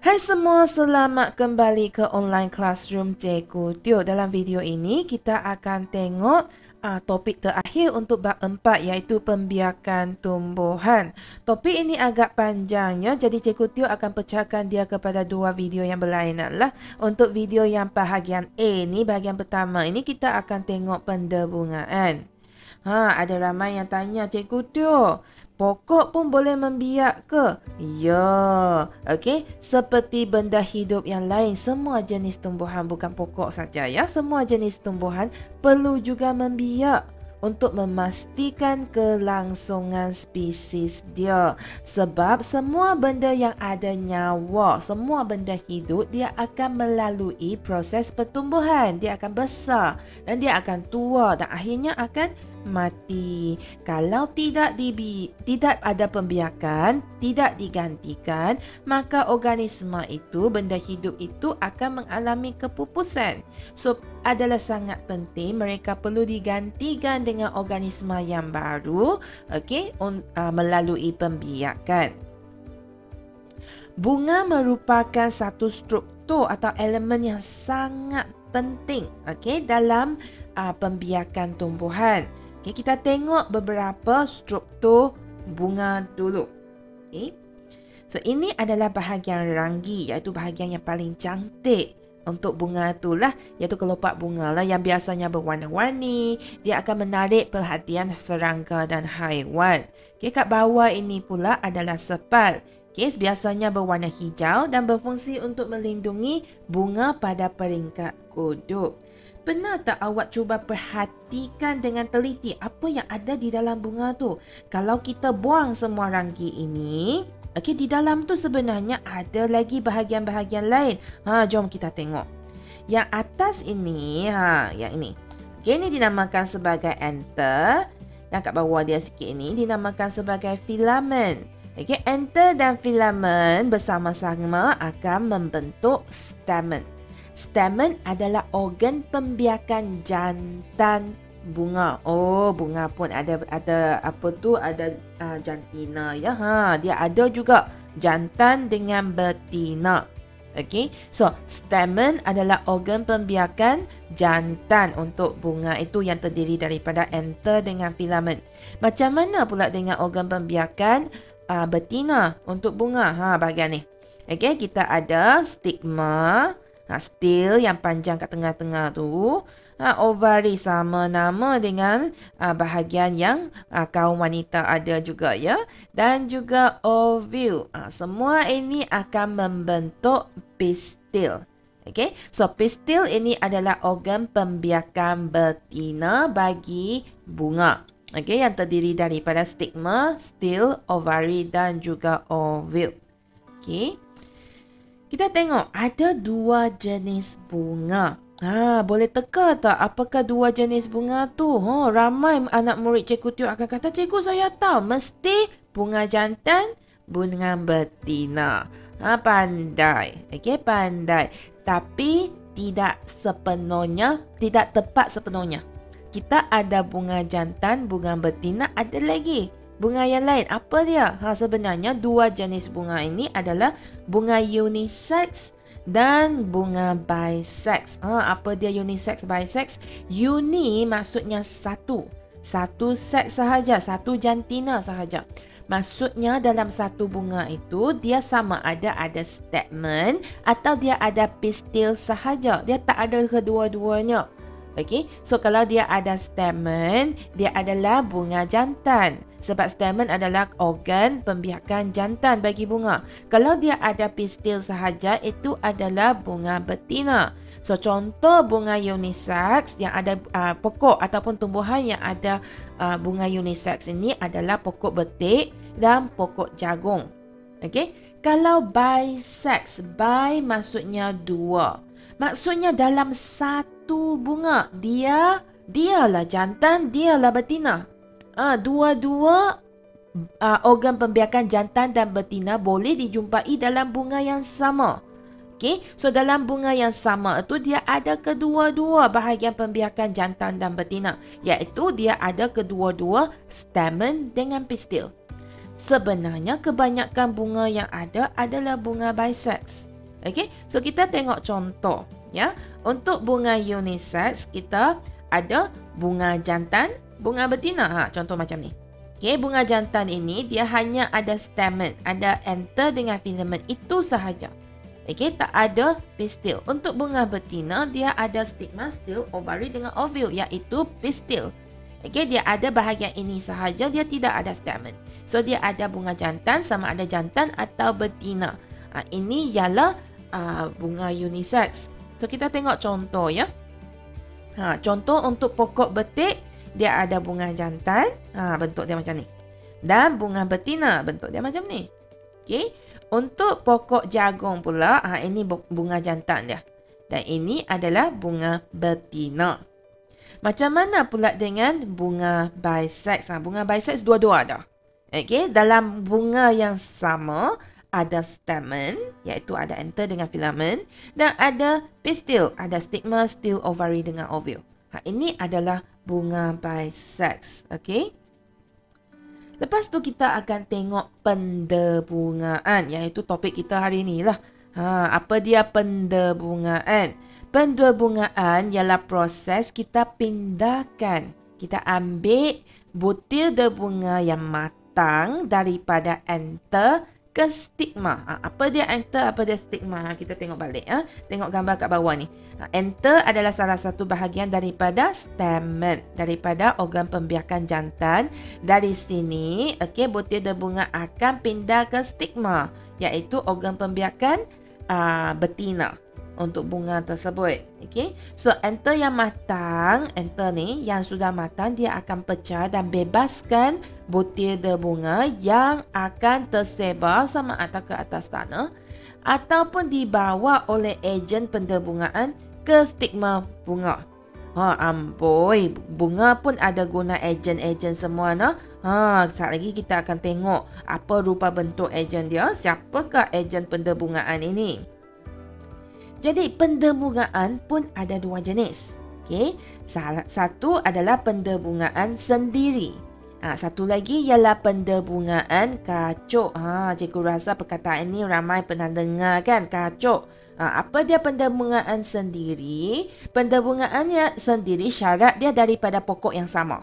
Hai semua, selamat kembali ke online classroom Cikgu Teo. Dalam video ini kita akan tengok topik terakhir untuk bab 4 iaitu pembiakan tumbuhan. Topik ini agak panjang ya, jadi Cikgu Teo akan pecahkan dia kepada dua video yang berlainan lah. Untuk video yang bahagian A ni, bahagian pertama ini kita akan tengok pendebungaan. Ada ramai yang tanya, Cikgu Teo, pokok pun boleh membiak ke? Ya, okey. Seperti benda hidup yang lain, semua jenis tumbuhan, bukan pokok saja ya. Semua jenis tumbuhan perlu juga membiak untuk memastikan kelangsungan spesies dia. Sebab semua benda yang ada nyawa, semua benda hidup, dia akan melalui proses pertumbuhan. Dia akan besar dan dia akan tua dan akhirnya akan mati. Kalau tidak ada pembiakan, tidak digantikan, maka organisma itu, benda hidup itu akan mengalami kepupusan. So, adalah sangat penting mereka perlu digantikan dengan organisma yang baru, melalui pembiakan. Bunga merupakan satu struktur atau elemen yang sangat penting dalam pembiakan tumbuhan. Kita tengok beberapa struktur bunga dulu. So, ini adalah bahagian ranggi, iaitu bahagian yang paling cantik untuk bunga itulah, iaitu kelopak bunga lah yang biasanya berwarna-warni. Dia akan menarik perhatian serangga dan haiwan. Kat bawah ini pula adalah sepal. Biasanya berwarna hijau dan berfungsi untuk melindungi bunga pada peringkat kuduk. Pernah tak awak cuba perhatikan dengan teliti apa yang ada di dalam bunga tu? Kalau kita buang semua ranggi ini, di dalam tu sebenarnya ada lagi bahagian-bahagian lain. Jom kita tengok. Yang atas ini, yang ini. Ini dinamakan sebagai anther. Dan kat bawah dia sikit ini dinamakan sebagai filamen. Anther dan filamen bersama-sama akan membentuk stamen. Stamen adalah organ pembiakan jantan bunga. Oh, bunga pun ada jantina ya. Dia ada juga jantan dengan betina. So stamen adalah organ pembiakan jantan untuk bunga itu yang terdiri daripada anther dengan filamen. Macam mana pula dengan organ pembiakan betina untuk bunga? Bahagian ni. Kita ada stigma. Stil yang panjang kat tengah-tengah tu. Ovari sama nama dengan bahagian yang kaum wanita ada juga ya. Dan juga ovule. Semua ini akan membentuk pistil. So pistil ini adalah organ pembiakan betina bagi bunga. Yang terdiri daripada stigma, stil, ovari dan juga ovule. Kita tengok ada dua jenis bunga. Boleh teka tak apakah dua jenis bunga tu? Ramai anak murid Cikgu Teo akan kata, Cikgu saya tahu, mesti bunga jantan, bunga betina. Pandai. Pandai. Tapi tidak sepenuhnya, tidak tepat sepenuhnya. Kita ada bunga jantan, bunga betina, ada lagi bunga yang lain. Apa dia? Sebenarnya dua jenis bunga ini adalah bunga unisex dan bunga bisex. Apa dia unisex, bisex? Uni maksudnya satu. Satu seks sahaja, satu jantina sahaja. Maksudnya dalam satu bunga itu dia sama ada stamen atau dia ada pistil sahaja. Dia tak ada kedua-duanya. So kalau dia ada stamen, dia adalah bunga jantan. Sebab stamen adalah organ pembiakan jantan bagi bunga. Kalau dia ada pistil sahaja, itu adalah bunga betina. So contoh bunga unisex yang ada pokok ataupun tumbuhan yang ada bunga unisex ini adalah pokok betik dan pokok jagung. Kalau bisex, bi maksudnya dua. Maksudnya dalam satu bunga, dialah jantan, dialah betina. Dua-dua organ pembiakan jantan dan betina boleh dijumpai dalam bunga yang sama. So dalam bunga yang sama itu dia ada kedua-dua bahagian pembiakan jantan dan betina, iaitu dia ada kedua-dua stamen dengan pistil. Sebenarnya kebanyakan bunga yang ada adalah bunga bisex. Okey, so kita tengok contoh ya. Untuk bunga unisex kita ada bunga jantan, bunga betina. Contoh macam ni. Okey, bunga jantan ini dia hanya ada stamen, ada anther dengan filament, itu sahaja. Okey, tak ada pistil. Untuk bunga betina dia ada stigma, stil, ovary dengan ovule, iaitu pistil. Okey, dia ada bahagian ini sahaja, dia tidak ada stamen. So dia ada bunga jantan, sama ada jantan atau betina. Ini ialah bunga unisex. So kita tengok contoh ya. Contoh untuk pokok betik, dia ada bunga jantan, bentuk dia macam ni. Dan bunga betina, bentuk dia macam ni. Okey. Untuk pokok jagung pula, ini bunga jantan dia. Dan ini adalah bunga betina. Macam mana pula dengan bunga bisex? Bunga bisex dua-dua ada. Okey, dalam bunga yang sama ada stamen, iaitu ada anther dengan filament, dan ada pistil, ada stigma, stil, ovary dengan ovule. Ini adalah bunga bisex. Okey. Lepas tu kita akan tengok pendebungaan, iaitu topik kita hari ni lah. Apa dia pendebungaan? Pendebungaan ialah proses kita pindahkan. Kita ambil butir debunga yang matang daripada anther ke stigma. Apa dia anther, apa dia stigma? Kita tengok balik. Tengok gambar kat bawah ni. Anther adalah salah satu bahagian daripada stamen, daripada organ pembiakan jantan. Dari sini, okey, butir debunga akan pindah ke stigma, iaitu organ pembiakan betina untuk bunga tersebut. Okey. So anther yang matang, anther ni yang sudah matang, dia akan pecah dan bebaskan butir debunga yang akan tersebar sama ada ke atas tanah ataupun dibawa oleh ejen pendebungaan ke stigma bunga. Amboi, bunga pun ada guna ejen-ejen semua nah. Sekejap lagi kita akan tengok apa rupa bentuk ejen dia, siapakah ejen pendebungaan ini. Jadi pendebungaan pun ada dua jenis. Okey, satu adalah pendebungaan sendiri. Satu lagi ialah pendebungaan kacuk. Cikgu rasa perkataan ini ramai pernah dengar kan, kacuk. Apa dia pendebungaan sendiri? Pendebungaannya sendiri syarat dia daripada pokok yang sama.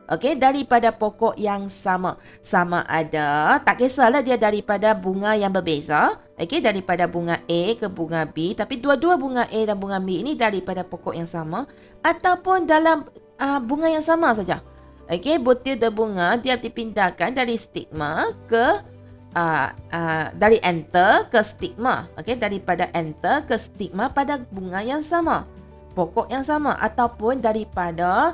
Okey, daripada pokok yang sama. Sama ada, tak kisahlah dia daripada bunga yang berbeza. Okey, daripada bunga A ke bunga B. Tapi dua-dua bunga A dan bunga B ini daripada pokok yang sama. Ataupun dalam bunga yang sama saja. Okey, butir debunga dia dipindahkan dari stigma ke dari anther ke stigma. Okey, daripada anther ke stigma pada bunga yang sama, pokok yang sama, ataupun daripada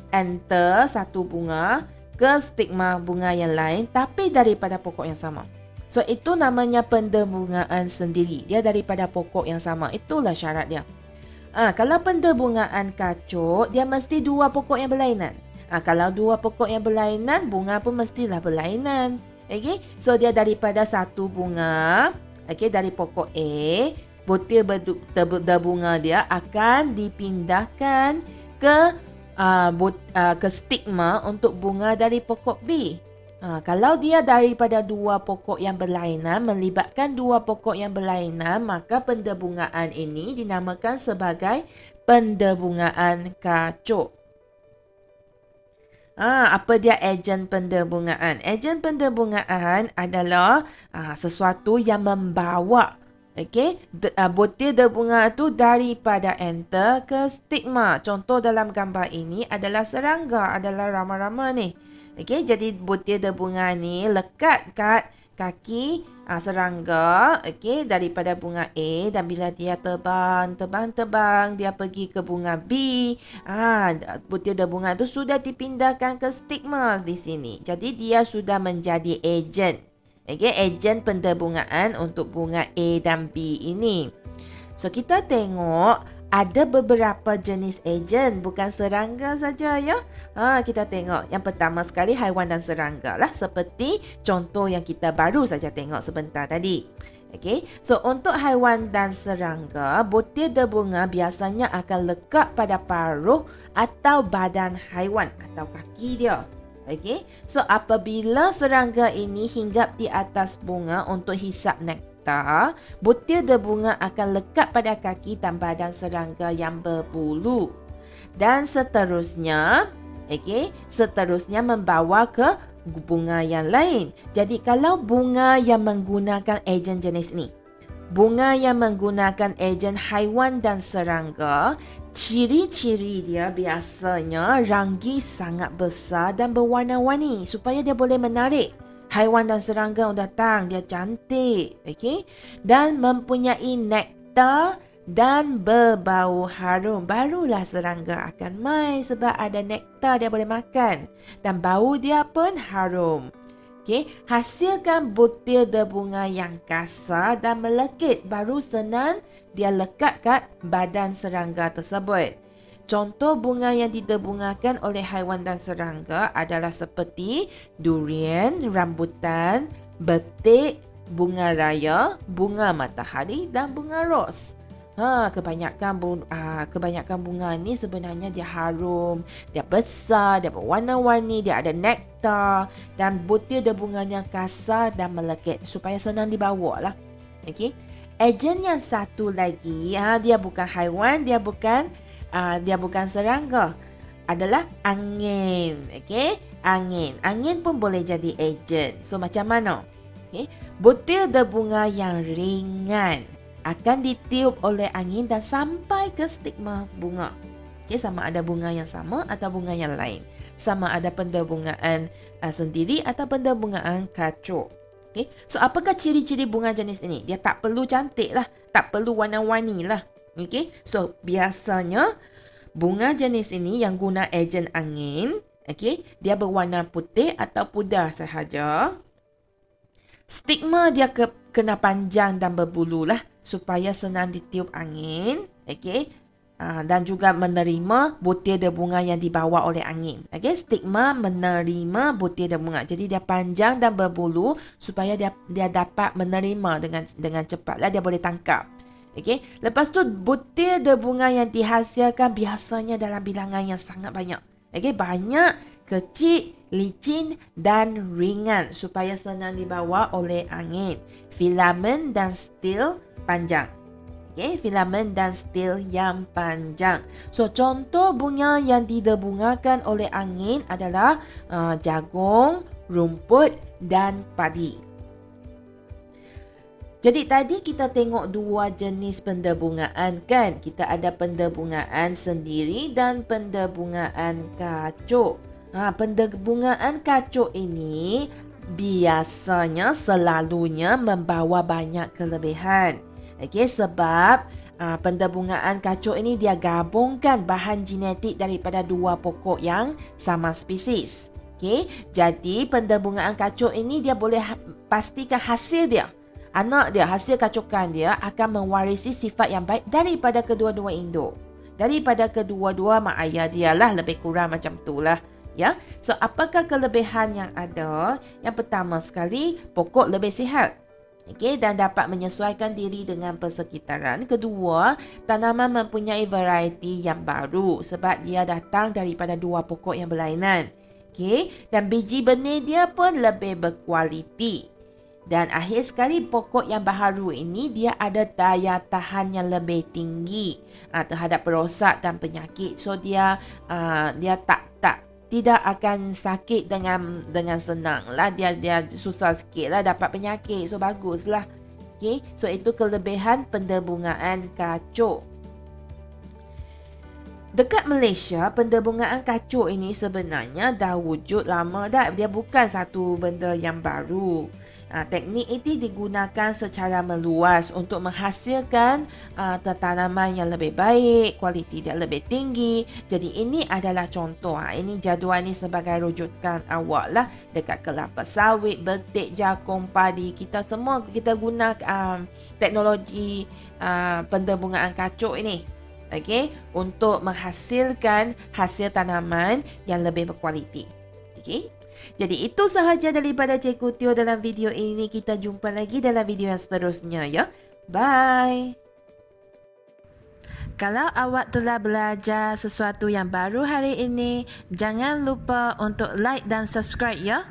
anther satu bunga ke stigma bunga yang lain tapi daripada pokok yang sama. So itu namanya pendebungaan sendiri. Dia daripada pokok yang sama. Itulah syarat dia. Kalau pendebungaan kacuk, dia mesti dua pokok yang berlainan. Kalau dua pokok yang berlainan, bunga pun mestilah berlainan. Okay, so dia daripada satu bunga, okay, dari pokok A, butir debunga dia akan dipindahkan ke stigma untuk bunga dari pokok B. Kalau dia daripada dua pokok yang berlainan, melibatkan dua pokok yang berlainan, maka pendebungaan ini dinamakan sebagai pendebungaan kacuk. Apa dia ejen pendebungaan? Ejen pendebungaan adalah sesuatu yang membawa butir debunga itu daripada anther ke stigma. Contoh dalam gambar ini adalah serangga, adalah rama-rama ni. Jadi butir debunga ni lekat kat kaki serangga, daripada bunga A, dan bila dia terbang, dia pergi ke bunga B, butir debunga itu sudah dipindahkan ke stigma di sini. Jadi dia sudah menjadi ejen. Ejen pendebungaan untuk bunga A dan B ini. So kita tengok ada beberapa jenis ejen, bukan serangga saja ya. Kita tengok yang pertama sekali haiwan dan serangga lah, seperti contoh yang kita baru saja tengok sebentar tadi. So untuk haiwan dan serangga, butir debunga biasanya akan lekat pada paruh atau badan haiwan atau kaki dia. So apabila serangga ini hinggap di atas bunga untuk hisap nektar nektar, butir berbunga akan lekat pada kaki dan badan serangga yang berbulu. Dan seterusnya, seterusnya membawa ke bunga yang lain. Jadi kalau bunga yang menggunakan ejen jenis ni, bunga yang menggunakan ejen haiwan dan serangga, ciri-ciri dia biasanya ranggi sangat besar dan berwarna-warni supaya dia boleh menarik haiwan dan serangga untuk datang. Dia cantik, dan mempunyai nektar dan berbau harum. Barulah serangga akan mai sebab ada nektar dia boleh makan dan bau dia pun harum. Hasilkan butir berbunga yang kasar dan melekit, baru senang dia lekat kat badan serangga tersebut. Contoh bunga yang didebungakan oleh haiwan dan serangga adalah seperti durian, rambutan, betik, bunga raya, bunga matahari dan bunga ros. Kebanyakan bunga ni sebenarnya dia harum, dia besar, dia berwarna-warni, dia ada nektar dan butir berbunganya kasar dan melekit supaya senang dibawa lah. Ejen yang satu lagi, dia bukan haiwan, dia bukan serangga, adalah angin. Angin pun boleh jadi ejen. So macam mana? Butir berbunga yang ringan akan ditiup oleh angin dan sampai ke stigma bunga. Sama ada bunga yang sama atau bunga yang lain. Sama ada pendebungaan sendiri atau pendebungaan kacuk. So apakah ciri-ciri bunga jenis ini? Dia tak perlu cantik lah, tak perlu warna-warni lah. So biasanya bunga jenis ini yang guna ejen angin, dia berwarna putih atau pudar sahaja. Stigma dia kena panjang dan berbulu lah supaya senang ditiup angin, dan juga menerima butir berbunga yang dibawa oleh angin. Stigma menerima butir berbunga, jadi dia panjang dan berbulu supaya dia dapat menerima dengan cepatlah, dia boleh tangkap. Lepas tu butir berbunga yang dihasilkan biasanya dalam bilangan yang sangat banyak. Banyak, kecil, licin dan ringan supaya senang dibawa oleh angin. Filamen dan stil panjang. Filamen dan stil yang panjang. So contoh bunga yang didebungakan oleh angin adalah jagung, rumput dan padi. Jadi tadi kita tengok dua jenis pendebungaan kan. Kita ada pendebungaan sendiri dan pendebungaan kacuk. Pendebungaan kacuk ini biasanya selalunya membawa banyak kelebihan. Sebab pendebungaan kacuk ini dia gabungkan bahan genetik daripada dua pokok yang sama spesies. Jadi pendebungaan kacuk ini dia boleh pastikan hasil dia, anak dia, hasil kacukan dia akan mewarisi sifat yang baik daripada kedua-dua induk. Daripada kedua-dua mak ayah dia lah, lebih kurang macam tu lah. So apakah kelebihan yang ada? Yang pertama sekali, pokok lebih sihat. Dan dapat menyesuaikan diri dengan persekitaran. Kedua, tanaman mempunyai variety yang baru sebab dia datang daripada dua pokok yang berlainan. Dan biji benih dia pun lebih berkualiti. Dan akhir sekali, pokok yang baharu ini dia ada daya tahan yang lebih tinggi terhadap perosak dan penyakit. So dia tidak akan sakit dengan senang lah. Dia susah sikit lah dapat penyakit. So bagus lah. So itu kelebihan pendebungaan kacuk. Dekat Malaysia, pendebungaan kacuk ini sebenarnya dah wujud lama dah. Dia bukan satu benda yang baru. Teknik ini digunakan secara meluas untuk menghasilkan tanaman yang lebih baik, kualiti dia lebih tinggi. Jadi ini adalah contoh. Ini jadual ni sebagai rujukan awak lah. Dekat kelapa sawit, betik, jagung, padi, kita semua kita guna teknologi pendebungaan kacuk ini. Untuk menghasilkan hasil tanaman yang lebih berkualiti. Jadi itu sahaja daripada Cikgu Teo dalam video ini. Kita jumpa lagi dalam video yang seterusnya ya. Bye. Kalau awak telah belajar sesuatu yang baru hari ini, jangan lupa untuk like dan subscribe ya.